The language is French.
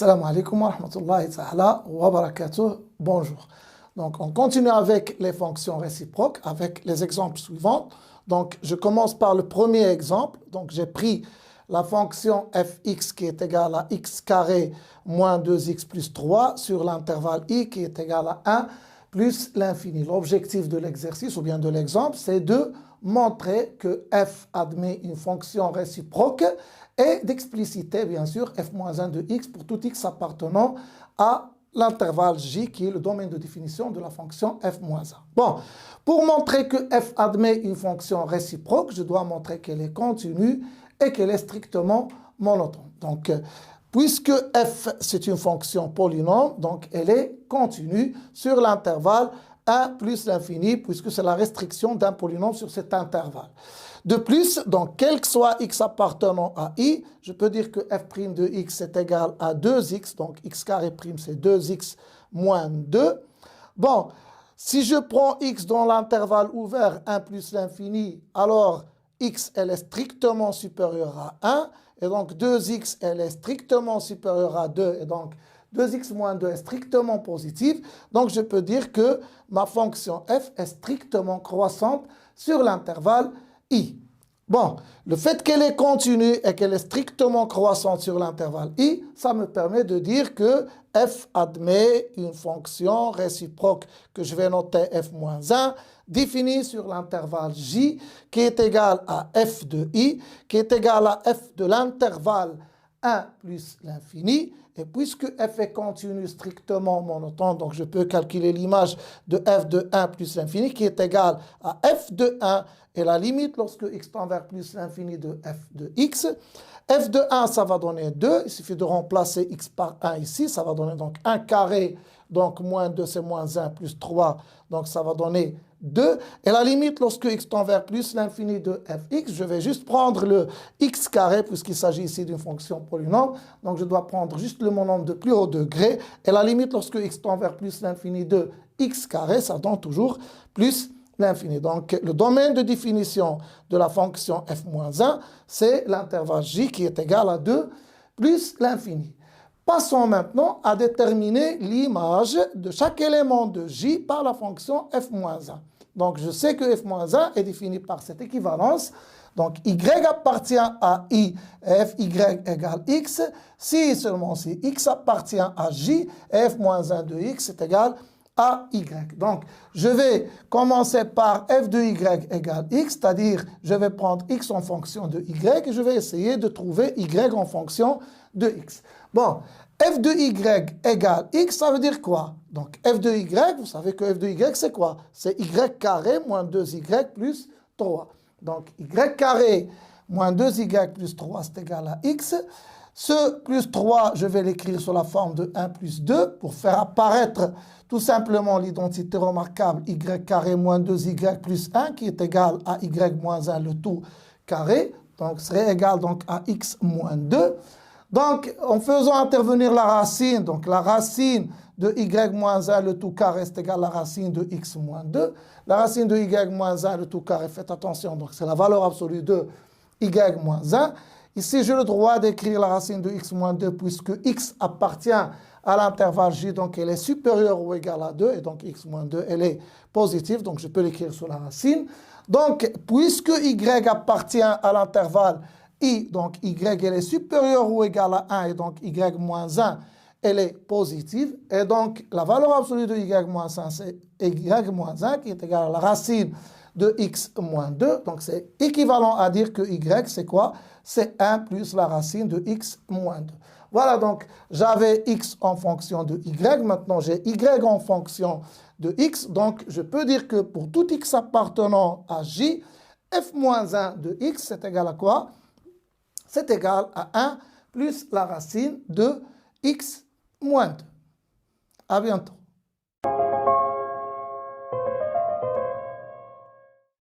Assalamu alaikum wa rahmatullahi ta'ala wa barakatuh. Bonjour. Donc, on continue avec les fonctions réciproques, avec les exemples suivants. Donc, je commence par le premier exemple. Donc, j'ai pris la fonction fx qui est égale à x carré moins 2x plus 3 sur l'intervalle i qui est égal à 1 plus l'infini. L'objectif de l'exercice ou bien de l'exemple, c'est de montrer que f admet une fonction réciproque et d'expliciter bien sûr f-1 de x pour tout x appartenant à l'intervalle j qui est le domaine de définition de la fonction f-1. Bon, pour montrer que f admet une fonction réciproque, je dois montrer qu'elle est continue et qu'elle est strictement monotone. Donc, puisque f c'est une fonction polynôme, donc elle est continue sur l'intervalle 1 plus l'infini, puisque c'est la restriction d'un polynôme sur cet intervalle. De plus, donc, quel que soit x appartenant à i, je peux dire que f' de x est égal à 2x, donc x carré prime c'est 2x moins 2. Bon, si je prends x dans l'intervalle ouvert 1 plus l'infini, alors x elle est strictement supérieure à 1, et donc 2x elle est strictement supérieure à 2, et donc 2x moins 2 est strictement positive, donc je peux dire que ma fonction f est strictement croissante sur l'intervalle i. Bon, le fait qu'elle est continue et qu'elle est strictement croissante sur l'intervalle i, ça me permet de dire que f admet une fonction réciproque que je vais noter f-1, définie sur l'intervalle j, qui est égal à f de i, qui est égal à f de l'intervalle 1 plus l'infini. Et puisque f est continu strictement monotone, donc je peux calculer l'image de f de 1 plus l'infini qui est égale à f de 1 et la limite lorsque x tend vers plus l'infini de f de x. F de 1, ça va donner 2. Il suffit de remplacer x par 1 ici. Ça va donner donc 1 carré. Donc moins 2, c'est moins 1 plus 3. Donc ça va donner 2. Et la limite, lorsque x tend vers plus l'infini de fx, je vais juste prendre le x carré, puisqu'il s'agit ici d'une fonction polynôme. Donc je dois prendre juste le monombre de plus haut degré. Et la limite, lorsque x tend vers plus l'infini de x carré, ça donne toujours plus l'infini. Donc, le domaine de définition de la fonction f-1, c'est l'intervalle j qui est égal à 2 plus l'infini. Passons maintenant à déterminer l'image de chaque élément de j par la fonction f-1. Donc, je sais que f-1 est défini par cette équivalence. Donc, y appartient à i et fy égale x, si seulement si x appartient à j et f-1 de x est égal à y. Donc, je vais commencer par f de y égale x, c'est-à-dire je vais prendre x en fonction de y et je vais essayer de trouver y en fonction de x. Bon, f de y égale x, ça veut dire quoi? Donc, f de y, vous savez que f de y, c'est quoi? C'est y carré moins 2y plus 3. Donc, y carré moins 2y plus 3, c'est égal à x. Ce plus 3, je vais l'écrire sous la forme de 1 plus 2 pour faire apparaître tout simplement l'identité remarquable y carré moins 2y plus 1 qui est égal à y moins 1 le tout carré. Donc, serait égal donc à x moins 2. Donc, en faisant intervenir la racine, donc la racine de y moins 1 le tout carré est égal à la racine de x moins 2. La racine de y moins 1 le tout carré, faites attention, donc c'est la valeur absolue de y moins 1. Ici, j'ai le droit d'écrire la racine de x moins 2 puisque x appartient à l'intervalle j, donc elle est supérieure ou égale à 2, et donc x moins 2, elle est positive, donc je peux l'écrire sous la racine. Donc, puisque y appartient à l'intervalle i, donc y elle est supérieure ou égale à 1, et donc y moins 1, elle est positive, et donc la valeur absolue de y moins 1, c'est y moins 1 qui est égale à la racine de x moins 2, donc c'est équivalent à dire que y, c'est quoi? C'est 1 plus la racine de x moins 2. Voilà, donc j'avais x en fonction de y, maintenant j'ai y en fonction de x, donc je peux dire que pour tout x appartenant à j, f-1 de x, c'est égal à quoi? C'est égal à 1 plus la racine de x moins 2. À bientôt.